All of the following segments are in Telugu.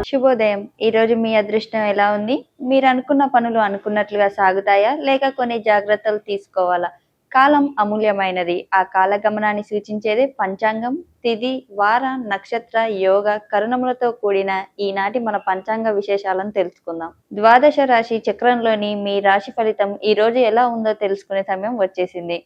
శుభోదయం. ఈరోజు మీ అదృష్టం ఎలా ఉంది? మీరు అనుకున్న పనులు అనుకున్నట్లుగా సాగుతాయా? లేక కొన్ని జాగ్రత్తలు తీసుకోవాలా? కాలం అమూల్యమైనది. ఆ కాలగమనాన్ని సూచించేదే పంచాంగం. తిథి, వార, నక్షత్ర, యోగ, కరణములతో కూడిన ఈనాటి మన పంచాంగ విశేషాలను తెలుసుకుందాం. ద్వాదశ రాశి చక్రంలోని మీ రాశి ఫలితం ఈ రోజు ఎలా ఉందో తెలుసుకునే సమయం వచ్చేసింది.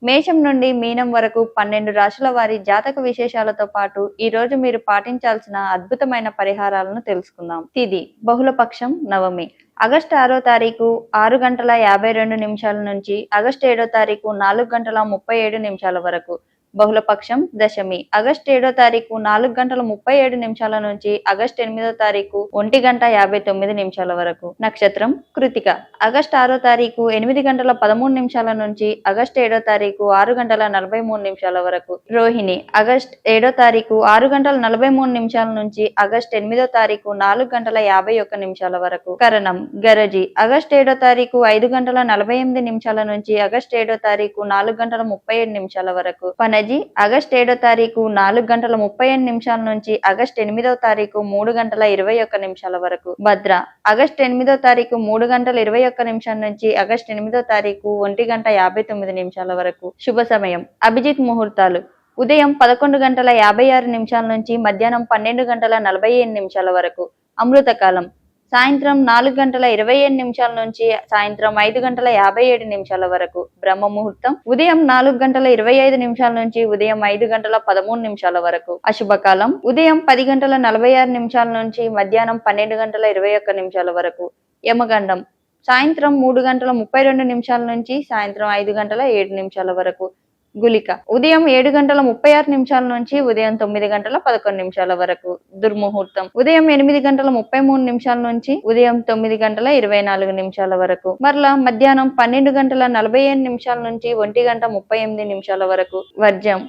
మేషం నుండి మీనం వరకు 12 రాశుల వారి జాతక విశేషాలతో పాటు ఈ రోజు మీరు పాటించాల్సిన అద్భుతమైన పరిహారాలను తెలుసుకుందాం. తిథి బహుళపక్షం నవమి ఆగస్టు 6వ తారీఖు 6 గంటల 52 నిమిషాల నుంచి ఆగస్టు 7వ తారీఖు 4 గంటల 37 నిమిషాల వరకు. బహుళపక్షం దశమి ఆగస్టు 7వ తారీఖు 4 గంటల 37 నిమిషాల నుంచి ఆగస్టు 8వ తారీఖు 1 గంట 59 నిమిషాల వరకు. నక్షత్రం కృతిక ఆగస్టు 6వ తారీఖు 8 గంటల 13 నిమిషాల నుంచి ఆగస్టు 7వ తారీఖు 6 గంటల 43 నిమిషాల వరకు. రోహిణి ఆగస్టు 7వ తారీఖు 6 గంటల 43 నిమిషాల నుంచి ఆగస్టు 8వ తారీఖు 4 గంటల 51 నిమిషాల వరకు. కరణం గరజి ఆగస్టు 7వ తారీఖు 5 గంటల 48 నిమిషాల నుంచి ఆగస్టు 7వ తారీఖు 4 గంటల 37 నిమిషాల వరకు. పనజి ఆగస్టు 7వ తారీఖు 4 గంటల 35 నిమిషాల నుంచి ఆగస్టు 8వ తారీఖు 3 గంటల 21 నిమిషాల వరకు. భద్ర ఆగస్టు 8వ తారీఖు 3 గంటల 21 నిమిషాల నుంచి ఆగస్టు 8వ తారీఖు 1 గంట 59 నిమిషాల వరకు. శుభ సమయం అభిజిత్ ముహూర్తాలు ఉదయం 11 గంటల 56 నిమిషాల నుంచి మధ్యాహ్నం 12 గంటల 47 నిమిషాల వరకు. అమృతకాలం సాయంత్రం 4 గంటల 27 నిమిషాల నుంచి సాయంత్రం 5 గంటల 57 నిమిషాల వరకు. బ్రహ్మ ముహూర్తం ఉదయం 4 గంటల 25 నిమిషాల నుంచి ఉదయం 5 గంటల 13 నిమిషాల వరకు. అశుభకాలం ఉదయం 10 గంటల 46 నిమిషాల నుంచి మధ్యాహ్నం 12 గంటల 21 నిమిషాల వరకు. యమగండం సాయంత్రం 3 గంటల 32 నిమిషాల నుంచి సాయంత్రం 5 గంటల 7 నిమిషాల వరకు. గులిక ఉదయం 7 గంటల 36 నిమిషాల నుంచి ఉదయం 9 గంటల 11 నిమిషాల వరకు. దుర్ముహూర్తం ఉదయం 8 గంటల 33 నిమిషాల నుంచి ఉదయం 9 గంటల 24 నిమిషాల వరకు. మరలా మధ్యాహ్నం 12 గంటల 47 నిమిషాల నుంచి 1 గంట 38 నిమిషాల వరకు. వర్జం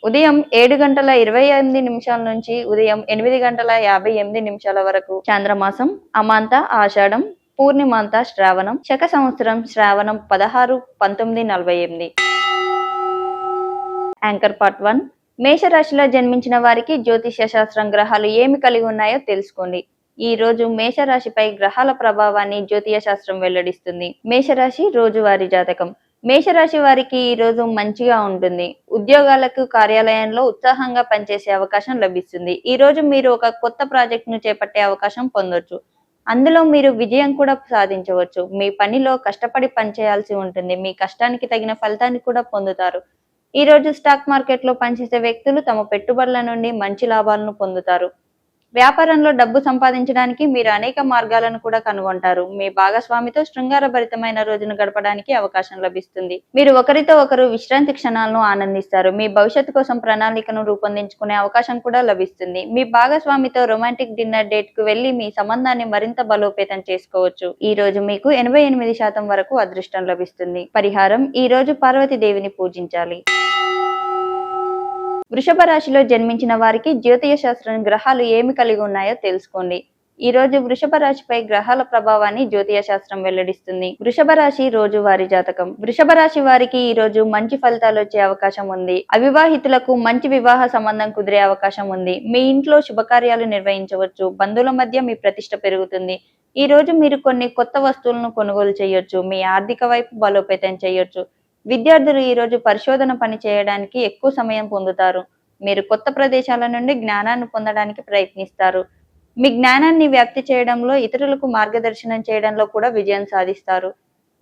ఉదయం 7 గంటల 28 నిమిషాల నుంచి ఉదయం 8 గంటల 58 నిమిషాల వరకు. చాంద్రమాసం అమాంత ఆషాఢం పూర్ణిమాంత శ్రావణం శక సంవత్సరం శ్రావణం 16-19-48. యాంకర్ పార్ట్ 1 మేషరాశిలో జన్మించిన వారికి జ్యోతిష్య శాస్త్రం గ్రహాలు ఏమి కలిగి ఉన్నాయో తెలుసుకోండి. ఈ రోజు మేషరాశిపై గ్రహాల ప్రభావాన్ని జ్యోతిష శాస్త్రం వెల్లడిస్తుంది. మేషరాశి రోజువారీ జాతకం. మేషరాశి వారికి ఈ రోజు మంచిగా ఉంటుంది. ఉద్యోగాలకు కార్యాలయంలో ఉత్సాహంగా పనిచేసే అవకాశం లభిస్తుంది. ఈ రోజు మీరు ఒక కొత్త ప్రాజెక్ట్ ను చేపట్టే అవకాశం పొందొచ్చు. అందులో మీరు విజయం కూడా సాధించవచ్చు. మీ పనిలో కష్టపడి పనిచేయాల్సి ఉంటుంది. మీ కష్టానికి తగిన ఫలితాన్ని కూడా పొందుతారు. ఈ రోజు స్టాక్ మార్కెట్ లో పనిచేసే వ్యక్తులు తమ పెట్టుబడుల నుండి మంచి లాభాలను పొందుతారు. వ్యాపారంలో డబ్బు సంపాదించడానికి మీరు అనేక మార్గాలను కూడా కనుగొంటారు. మీ భాగస్వామితో శృంగారభరితమైన రోజును గడపడానికి అవకాశం లభిస్తుంది. మీరు ఒకరితో ఒకరు విశ్రాంతి క్షణాలను ఆనందిస్తారు. మీ భవిష్యత్తు కోసం ప్రణాళికను రూపొందించుకునే అవకాశం కూడా లభిస్తుంది. మీ భాగస్వామితో రొమాంటిక్ డిన్నర్ డేట్ కు వెళ్లి మీ సంబంధాన్ని మరింత బలోపేతం చేసుకోవచ్చు. ఈ రోజు మీకు 88% వరకు అదృష్టం లభిస్తుంది. పరిహారం ఈ రోజు పార్వతీదేవిని పూజించాలి. వృషభ రాశిలో జన్మించిన వారికి జ్యోతిష శాస్త్రం గ్రహాలు ఏమి కలిగి ఉన్నాయో తెలుసుకోండి. ఈ రోజు వృషభ రాశిపై గ్రహాల ప్రభావాన్ని జ్యోతిష శాస్త్రం వెల్లడిస్తుంది. వృషభ రాశి రోజువారీ జాతకం. వృషభ రాశి వారికి ఈ రోజు మంచి ఫలితాలు వచ్చే అవకాశం ఉంది. అవివాహితులకు మంచి వివాహ సంబంధం కుదిరే అవకాశం ఉంది. మీ ఇంట్లో శుభకార్యాలు నిర్వహించవచ్చు. బంధువుల మధ్య మీ ప్రతిష్ట పెరుగుతుంది. ఈ రోజు మీరు కొన్ని కొత్త వస్తువులను కొనుగోలు చేయొచ్చు. మీ ఆర్థిక వైపు బలోపేతం చేయొచ్చు. విద్యార్థులు ఈ రోజు పరిశోధన పని చేయడానికి ఎక్కువ సమయం పొందుతారు. మీరు కొత్త ప్రదేశాల నుండి జ్ఞానాన్ని పొందడానికి ప్రయత్నిస్తారు. మీ జ్ఞానాన్ని వ్యాప్తి చేయడంలో ఇతరులకు మార్గదర్శనం చేయడంలో కూడా విజయం సాధిస్తారు.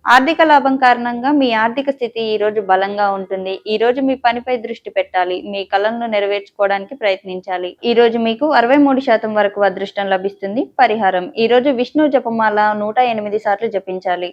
ఆర్థిక లాభం కారణంగా మీ ఆర్థిక స్థితి ఈ రోజు బలంగా ఉంటుంది. ఈ రోజు మీ పనిపై దృష్టి పెట్టాలి. మీ కలను నెరవేర్చుకోవడానికి ప్రయత్నించాలి. ఈ రోజు మీకు 63% వరకు అదృష్టం లభిస్తుంది. పరిహారం ఈ రోజు విష్ణు జపమాల 108 సార్లు జపించాలి.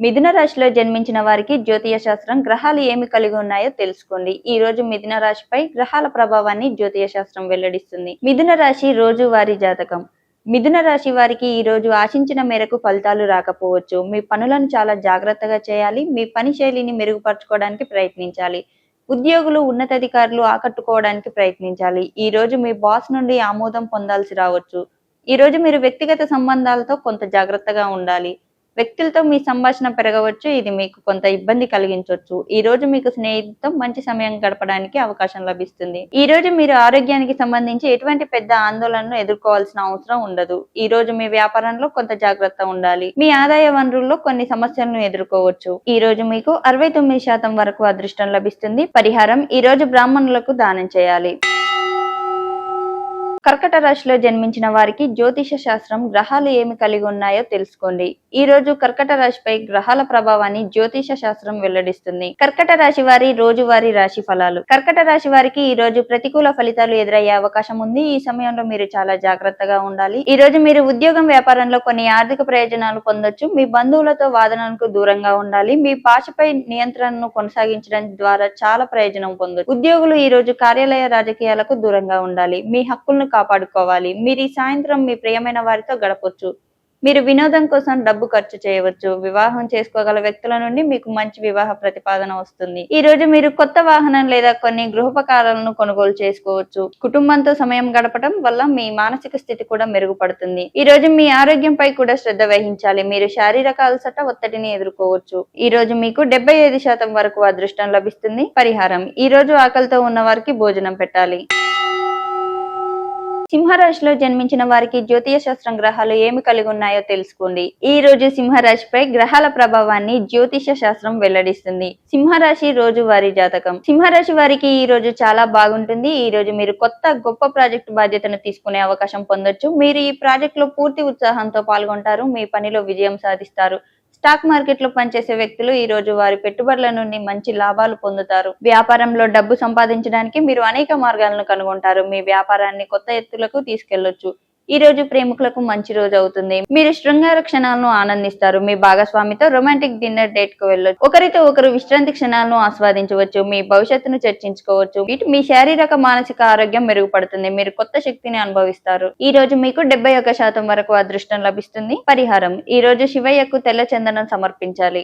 మిథున రాశిలో జన్మించిన వారికి జ్యోతిష శాస్త్రం గ్రహాలు ఏమి కలిగి ఉన్నాయో తెలుసుకోండి. ఈ రోజు మిథున రాశిపై గ్రహాల ప్రభావాన్ని జ్యోతిష శాస్త్రం వెల్లడిస్తుంది. మిథున రాశి రోజువారీ జాతకం. మిథున రాశి వారికి ఈ రోజు ఆశించిన మేరకు ఫలితాలు రాకపోవచ్చు. మీ పనులను చాలా జాగ్రత్తగా చేయాలి. మీ పని శైలిని మెరుగుపరచుకోవడానికి ప్రయత్నించాలి. ఉద్యోగులు ఉన్నతాధికారులు ఆకట్టుకోవడానికి ప్రయత్నించాలి. ఈ రోజు మీ బాస్ నుండి ఆమోదం పొందాల్సి రావచ్చు. ఈ రోజు మీరు వ్యక్తిగత సంబంధాలతో కొంత జాగ్రత్తగా ఉండాలి. వ్యక్తులతో మీ సంభాషణ పెరగవచ్చు. ఇది మీకు కొంత ఇబ్బంది కలిగించవచ్చు. ఈ రోజు మీకు స్నేహితులతో మంచి సమయం గడపడానికి అవకాశం లభిస్తుంది. ఈ రోజు మీరు ఆరోగ్యానికి సంబంధించి ఎటువంటి పెద్ద ఆందోళనను ఎదుర్కోవాల్సిన అవసరం ఉండదు. ఈ రోజు మీ వ్యాపారంలో కొంత జాగ్రత్త ఉండాలి. మీ ఆదాయ వనరుల్లో కొన్ని సమస్యలను ఎదుర్కోవచ్చు. ఈ రోజు మీకు 69% వరకు అదృష్టం లభిస్తుంది. పరిహారం: ఈ రోజు బ్రాహ్మణులకు దానం చేయాలి. కర్కట రాశిలో జన్మించిన వారికి జ్యోతిష శాస్త్రం గ్రహాలు ఏమి కలిగి ఉన్నాయో తెలుసుకోండి. ఈ రోజు కర్కట రాశిపై గ్రహాల ప్రభావాన్ని జ్యోతిష శాస్త్రం వెల్లడిస్తుంది. కర్కట రాశి వారి రోజువారీ రాశి ఫలాలు. కర్కట రాశి వారికి ఈ రోజు ప్రతికూల ఫలితాలు ఎదురయ్యే అవకాశం ఉంది. ఈ సమయంలో మీరు చాలా జాగ్రత్తగా ఉండాలి. ఈ రోజు మీరు ఉద్యోగం, వ్యాపారంలో కొన్ని ఆర్థిక ప్రయోజనాలు పొందొచ్చు. మీ బంధువులతో వాదనలకు దూరంగా ఉండాలి. మీ భాషపై నియంత్రణను కొనసాగించడం ద్వారా చాలా ప్రయోజనం పొందొచ్చు. ఉద్యోగులు ఈ రోజు కార్యాలయ రాజకీయాలకు దూరంగా ఉండాలి. మీ హక్కులను కాపాడుకోవాలి. మీరు ఈ సాయంత్రం మీ ప్రియమైన వారితో గడపొచ్చు. మీరు వినోదం కోసం డబ్బు ఖర్చు చేయవచ్చు. వివాహం చేసుకోగల వ్యక్తుల నుండి మీకు మంచి వివాహ ప్రతిపాదన వస్తుంది. ఈ రోజు మీరు కొత్త వాహనం లేదా కొన్ని గృహోపకరణాలను కొనుగోలు చేసుకోవచ్చు. కుటుంబంతో సమయం గడపడం వల్ల మీ మానసిక స్థితి కూడా మెరుగుపడుతుంది. ఈ రోజు మీ ఆరోగ్యంపై కూడా శ్రద్ధ వహించాలి. మీరు శారీరక అలసట, ఒత్తిడిని ఎదుర్కోవచ్చు. ఈ రోజు మీకు 75% వరకు అదృష్టం లభిస్తుంది. పరిహారం: ఈ రోజు ఆకలితో ఉన్న వారికి భోజనం పెట్టాలి. సింహరాశిలో జన్మించిన వారికి జ్యోతిష శాస్త్రం గ్రహాలు ఏమి కలిగి ఉన్నాయో తెలుసుకోండి. ఈ రోజు సింహరాశిపై గ్రహాల ప్రభావాన్ని జ్యోతిష శాస్త్రం వెల్లడిస్తుంది. సింహరాశి రోజు వారి జాతకం. సింహరాశి వారికి ఈ రోజు చాలా బాగుంటుంది. ఈ రోజు మీరు కొత్త గొప్ప ప్రాజెక్టు బాధ్యతను తీసుకునే అవకాశం పొందొచ్చు. మీరు ఈ ప్రాజెక్టులో పూర్తి ఉత్సాహంతో పాల్గొంటారు. మీ పనిలో విజయం సాధిస్తారు. స్టాక్ మార్కెట్ లో పనిచేసే వ్యక్తులు ఈ రోజు వారి పెట్టుబడుల నుండి మంచి లాభాలు పొందుతారు. వ్యాపారంలో డబ్బు సంపాదించడానికి మీరు అనేక మార్గాలను కనుగొంటారు. మీ వ్యాపారాన్ని కొత్త ఎత్తులకు తీసుకెళ్లొచ్చు. ఈ రోజు ప్రేమికులకు మంచి రోజు అవుతుంది. మీరు శృంగార క్షణాలను ఆనందిస్తారు. మీ భాగస్వామితో రొమాంటిక్ డిన్నర్ డేట్ కు వెళ్ళొచ్చు. ఒకరితో ఒకరు విశ్రాంతి క్షణాలను ఆస్వాదించవచ్చు. మీ భవిష్యత్తును చర్చించుకోవచ్చు. మీ శారీరక, మానసిక ఆరోగ్యం మెరుగుపడుతుంది. మీరు కొత్త శక్తిని అనుభవిస్తారు. ఈ రోజు మీకు 71% వరకు అదృష్టం లభిస్తుంది. పరిహారం: ఈ రోజు శివయ్యకు తెల్ల చందనం సమర్పించాలి.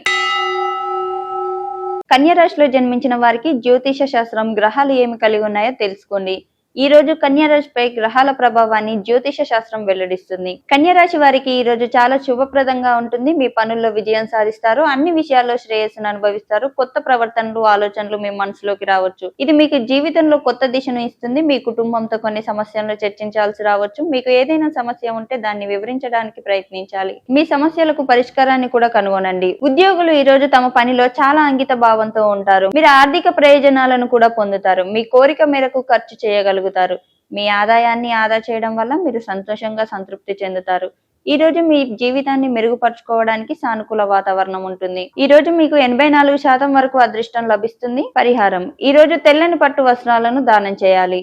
కన్య రాశిలో జన్మించిన వారికి జ్యోతిష శాస్త్రం గ్రహాలు ఏమి కలిగి ఉన్నాయో తెలుసుకోండి. ఈ రోజు కన్య రాశిపై గ్రహాల ప్రభావాన్ని జ్యోతిష శాస్త్రం వెల్లడిస్తుంది. కన్య రాశి వారికి ఈ రోజు చాలా శుభప్రదంగా ఉంటుంది. మీ పనుల్లో విజయం సాధిస్తారు. అన్ని విషయాల్లో శ్రేయస్సును అనుభవిస్తారు. కొత్త ప్రవర్తనలు, ఆలోచనలు మీ మనసులోకి రావచ్చు. ఇది మీకు జీవితంలో కొత్త దిశను ఇస్తుంది. మీ కుటుంబంతో కొన్ని సమస్యలను చర్చించాల్సి రావచ్చు. మీకు ఏదైనా సమస్య ఉంటే దాన్ని వివరించడానికి ప్రయత్నించాలి. మీ సమస్యలకు పరిష్కారాన్ని కూడా కనుగొనండి. ఉద్యోగులు ఈ రోజు తమ పనిలో చాలా అంకిత భావంతో ఉంటారు. మీరు ఆర్థిక ప్రయోజనాలను కూడా పొందుతారు. మీ కోరిక మేరకు ఖర్చు చేయగలుగుతారు. మీ ఆదాయాన్ని ఆదా చేయడం వల్ల మీరు సంతోషంగా సంతృప్తి చెందుతారు. ఈ రోజు మీ జీవితాన్ని మెరుగుపరచుకోవడానికి సానుకూల వాతావరణం ఉంటుంది. ఈ రోజు మీకు 84% వరకు అదృష్టం లభిస్తుంది. పరిహారం: ఈ రోజు తెల్లని పట్టు వస్త్రాలను దానం చేయాలి.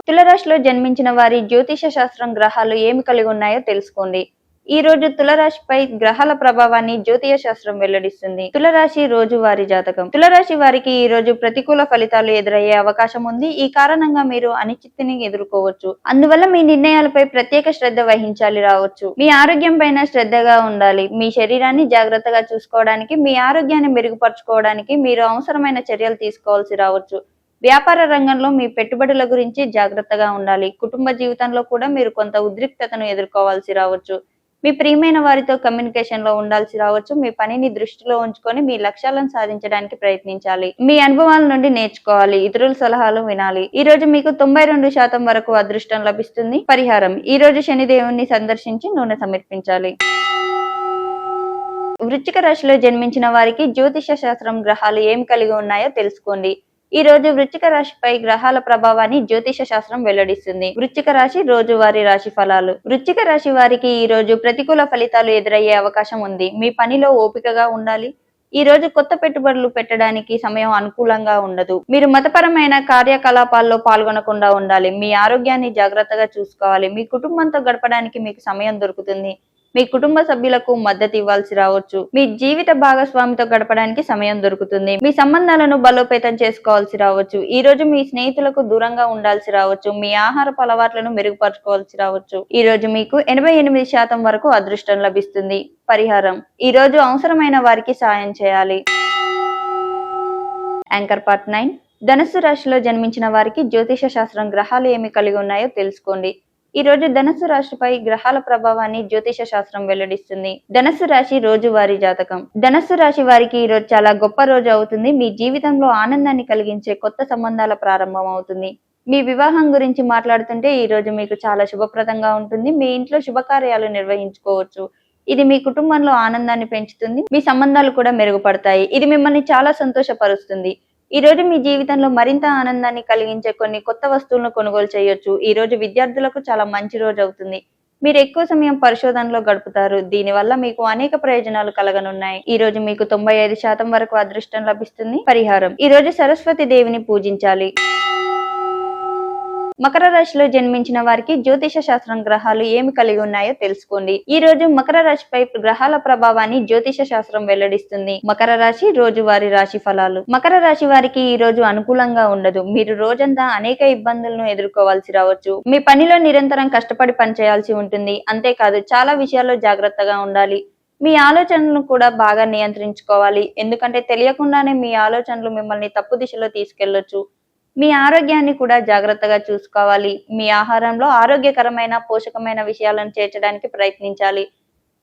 తులరాశిలో జన్మించిన వారి జ్యోతిష శాస్త్రం గ్రహాలు ఏమి కలిగి ఉన్నాయో తెలుసుకోండి. ఈ రోజు తులరాశిపై గ్రహాల ప్రభావాన్ని జ్యోతిష శాస్త్రం వెల్లడిస్తుంది. తులరాశి రోజు వారి జాతకం. తులరాశి వారికి ఈ రోజు ప్రతికూల ఫలితాలు ఎదురయ్యే అవకాశం ఉంది. ఈ కారణంగా మీరు అనిశ్చితిని ఎదుర్కోవచ్చు. అందువల్ల మీ నిర్ణయాలపై ప్రత్యేక శ్రద్ధ వహించాలి రావచ్చు. మీ ఆరోగ్యం పైన శ్రద్ధగా ఉండాలి. మీ శరీరాన్ని జాగ్రత్తగా చూసుకోవడానికి, మీ ఆరోగ్యాన్ని మెరుగుపరచుకోవడానికి మీరు అవసరమైన చర్యలు తీసుకోవాల్సి రావచ్చు. వ్యాపార రంగంలో మీ పెట్టుబడుల గురించి జాగ్రత్తగా ఉండాలి. కుటుంబ జీవితంలో కూడా మీరు కొంత ఉద్రిక్తతను ఎదుర్కోవాల్సి రావచ్చు. మీ ప్రియమైన వారితో కమ్యూనికేషన్ లో ఉండాల్సి రావచ్చు. మీ పనిని దృష్టిలో ఉంచుకొని మీ లక్ష్యాలను సాధించడానికి ప్రయత్నించాలి. మీ అనుభవాల నుండి నేర్చుకోవాలి. ఇతరుల సలహాలు వినాలి. ఈ రోజు మీకు 92% వరకు అదృష్టం లభిస్తుంది. పరిహారం: ఈ రోజు శనిదేవుణ్ణి సందర్శించి నూనె సమర్పించాలి. వృశ్చిక రాశిలో జన్మించిన వారికి జ్యోతిష శాస్త్రం గ్రహాలు ఏమి కలిగి ఉన్నాయో తెలుసుకోండి. ఈ రోజు వృశ్చిక రాశిపై గ్రహాల ప్రభావాన్ని జ్యోతిష శాస్త్రం వెల్లడిస్తుంది. వృశ్చిక రాశి రోజు వారి రాశి ఫలాలు. వృశ్చిక రాశి వారికి ఈ రోజు ప్రతికూల ఫలితాలు ఎదురయ్యే అవకాశం ఉంది. మీ పనిలో ఓపికగా ఉండాలి. ఈ రోజు కొత్త పెట్టుబడులు పెట్టడానికి సమయం అనుకూలంగా ఉండదు. మీరు మతపరమైన కార్యకలాపాల్లో పాల్గొనకుండా ఉండాలి. మీ ఆరోగ్యాన్ని జాగ్రత్తగా చూసుకోవాలి. మీ కుటుంబంతో గడపడానికి మీకు సమయం దొరుకుతుంది. మీ కుటుంబ సభ్యులకు మద్దతు ఇవ్వాల్సి రావచ్చు. మీ జీవిత భాగస్వామితో గడపడానికి సమయం దొరుకుతుంది. మీ సంబంధాలను బలోపేతం చేసుకోవాల్సి రావచ్చు. ఈ రోజు మీ స్నేహితులకు దూరంగా ఉండాల్సి రావచ్చు. మీ ఆహారపు అలవాట్లను మెరుగుపరచుకోవాల్సి రావచ్చు. ఈ రోజు మీకు 88% వరకు అదృష్టం లభిస్తుంది. పరిహారం: ఈ రోజు అవసరమైన వారికి సాయం చేయాలి. Anchor part 9. ధనుస్సు రాశిలో జన్మించిన వారికి జ్యోతిష శాస్త్రం గ్రహాలు ఏమి కలిగి ఉన్నాయో తెలుసుకోండి. ఈ రోజు ధనుస్సు రాశిపై గ్రహాల ప్రభావాన్ని జ్యోతిష శాస్త్రం వెల్లడిస్తుంది. ధనుస్సు రాశి రోజువారీ జాతకం. ధనుస్సు రాశి వారికి ఈ రోజు చాలా గొప్ప రోజు అవుతుంది. మీ జీవితంలో ఆనందాన్ని కలిగించే కొత్త సంబంధాల ప్రారంభం అవుతుంది. మీ వివాహం గురించి మాట్లాడుతుంటే ఈ రోజు మీకు చాలా శుభప్రదంగా ఉంటుంది. మీ ఇంట్లో శుభకార్యాలు నిర్వహించుకోవచ్చు. ఇది మీ కుటుంబంలో ఆనందాన్ని పెంచుతుంది. మీ సంబంధాలు కూడా మెరుగుపడతాయి. ఇది మిమ్మల్ని చాలా సంతోషపరుస్తుంది. ఈ రోజు మీ జీవితంలో మరింత ఆనందాన్ని కలిగించే కొన్ని కొత్త వస్తువులను కొనుగోలు చేయొచ్చు. ఈ రోజు విద్యార్థులకు చాలా మంచి రోజు అవుతుంది. మీరు ఎక్కువ సమయం పరిశోధనలో గడుపుతారు. దీనివల్ల మీకు అనేక ప్రయోజనాలు కలగనున్నాయి. ఈ రోజు మీకు 95% వరకు అదృష్టం లభిస్తుంది. పరిహారం: ఈ రోజు సరస్వతి దేవిని పూజించాలి. మకర రాశిలో జన్మించిన వారికి జ్యోతిష శాస్త్రం గ్రహాలు ఏమి కలిగి ఉన్నాయో తెలుసుకోండి. ఈ రోజు మకర రాశిపై గ్రహాల ప్రభావాన్ని జ్యోతిష శాస్త్రం వెల్లడిస్తుంది. మకర రాశి రోజువారీ రాశి ఫలాలు. మకర రాశి వారికి ఈ రోజు అనుకూలంగా ఉండదు. మీరు రోజంతా అనేక ఇబ్బందులను ఎదుర్కోవాల్సి రావచ్చు. మీ పనిలో నిరంతరం కష్టపడి పనిచేయాల్సి ఉంటుంది. అంతేకాదు చాలా విషయాల్లో జాగ్రత్తగా ఉండాలి. మీ ఆలోచనలను కూడా బాగా నియంత్రించుకోవాలి. ఎందుకంటే తెలియకుండానే మీ ఆలోచనలు మిమ్మల్ని తప్పు దిశలో తీసుకెళ్లొచ్చు. మీ ఆరోగ్యాన్ని కూడా జాగ్రత్తగా చూసుకోవాలి. మీ ఆహారంలో ఆరోగ్యకరమైన పోషకమైన విషయాలను చేర్చడానికి ప్రయత్నించాలి.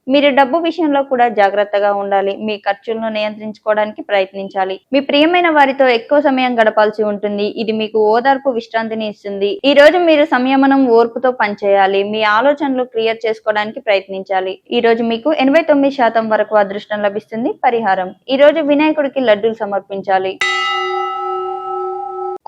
మీరు డబ్బు విషయంలో కూడా జాగ్రత్తగా ఉండాలి. మీ ఖర్చులను నియంత్రించుకోవడానికి ప్రయత్నించాలి. మీ ప్రియమైన వారితో ఎక్కువ సమయం గడపాల్సి ఉంటుంది. ఇది మీకు ఓదార్పు విశ్రాంతిని ఇస్తుంది. ఈ రోజు మీరు సంయమనం ఓర్పుతో పనిచేయాలి. మీ ఆలోచనలు క్లియర్ చేసుకోవడానికి ప్రయత్నించాలి. ఈ రోజు మీకు 89% వరకు అదృష్టం లభిస్తుంది. పరిహారం: ఈ రోజు వినాయకుడికి లడ్డూలు సమర్పించాలి.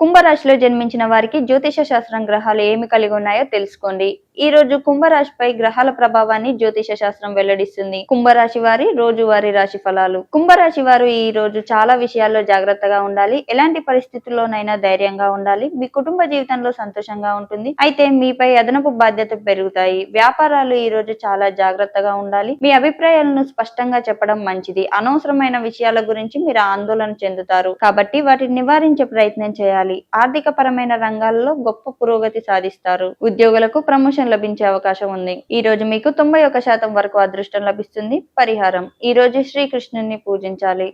కుంభరాశిలో జన్మించిన వారికి జ్యోతిష శాస్త్రం గ్రహాలు ఏమి కలిగి ఉన్నాయో తెలుసుకోండి. ఈ రోజు కుంభరాశిపై గ్రహాల ప్రభావాన్ని జ్యోతిష శాస్త్రం వెల్లడిస్తుంది. కుంభరాశి వారి రోజువారీ రాశి ఫలాలు. కుంభరాశి వారు ఈ రోజు చాలా విషయాల్లో జాగ్రత్తగా ఉండాలి. ఎలాంటి పరిస్థితుల్లోనైనా ధైర్యంగా ఉండాలి. మీ కుటుంబ జీవితంలో సంతోషంగా ఉంటుంది. అయితే మీపై అదనపు బాధ్యత పెరుగుతాయి. వ్యాపారాలు ఈ రోజు చాలా జాగ్రత్తగా ఉండాలి. మీ అభిప్రాయాలను స్పష్టంగా చెప్పడం మంచిది. అనవసరమైన విషయాల గురించి మీరు ఆందోళన చెందుతారు కాబట్టి వాటిని నివారించే ప్రయత్నం చేయాలి. ఆర్థిక పరమైన రంగాల్లో గొప్ప పురోగతి సాధిస్తారు. ఉద్యోగులకు ప్రమోషన్ లభించే అవకాశం ఉంది. ఈ రోజు మీకు 91% వరకు అదృష్టం లభిస్తుంది. పరిహారం: ఈ రోజు శ్రీకృష్ణుని పూజించాలి.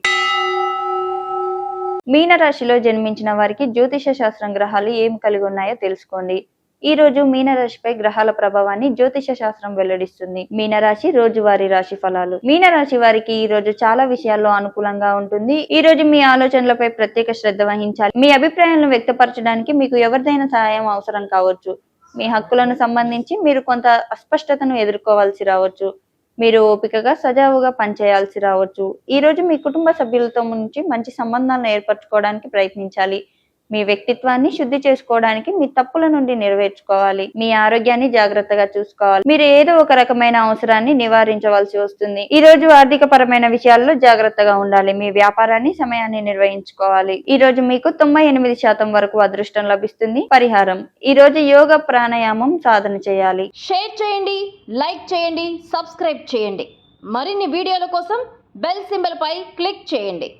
మీన రాశిలో జన్మించిన వారికి జ్యోతిష శాస్త్రం గ్రహాలు ఏమి కలిగి ఉన్నాయో తెలుసుకోండి. ఈ రోజు మీనరాశిపై గ్రహాల ప్రభావాన్ని జ్యోతిష శాస్త్రం వెల్లడిస్తుంది. మీనరాశి రోజువారీ రాశి ఫలాలు. మీనరాశి వారికి ఈ రోజు చాలా విషయాల్లో అనుకూలంగా ఉంటుంది. ఈ రోజు మీ ఆలోచనలపై ప్రత్యేక శ్రద్ధ వహించాలి. మీ అభిప్రాయాలను వ్యక్తపరచడానికి మీకు ఎవరిదైనా సహాయం అవసరం కావచ్చు. మీ హక్కులను సంబంధించి మీరు కొంత అస్పష్టతను ఎదుర్కోవాల్సి రావచ్చు. మీరు ఓపికగా సజావుగా పనిచేయాల్సి రావచ్చు. ఈ రోజు మీ కుటుంబ సభ్యులతో నుంచి మంచి సంబంధాలను ఏర్పరచుకోవడానికి ప్రయత్నించాలి. మీ వ్యక్తిత్వాన్ని శుద్ధి చేసుకోవడానికి మీ తప్పుల నుండి నెరవేర్చుకోవాలి. మీ ఆరోగ్యాన్ని జాగ్రత్తగా చూసుకోవాలి. మీరు ఏదో ఒక రకమైన అవసరాన్ని నివారించవలసి వస్తుంది. ఈ రోజు ఆర్థిక పరమైన విషయాల్లో జాగ్రత్తగా ఉండాలి. మీ వ్యాపారాన్ని సమయాన్ని నిర్వహించుకోవాలి. ఈ రోజు మీకు 98% వరకు అదృష్టం లభిస్తుంది. పరిహారం: ఈ రోజు యోగ ప్రాణాయామం సాధన చేయాలి. షేర్ చేయండి, లైక్ చేయండి, సబ్స్క్రైబ్ చేయండి. మరిన్ని వీడియోల కోసం బెల్ సింబల్ పై క్లిక్ చేయండి.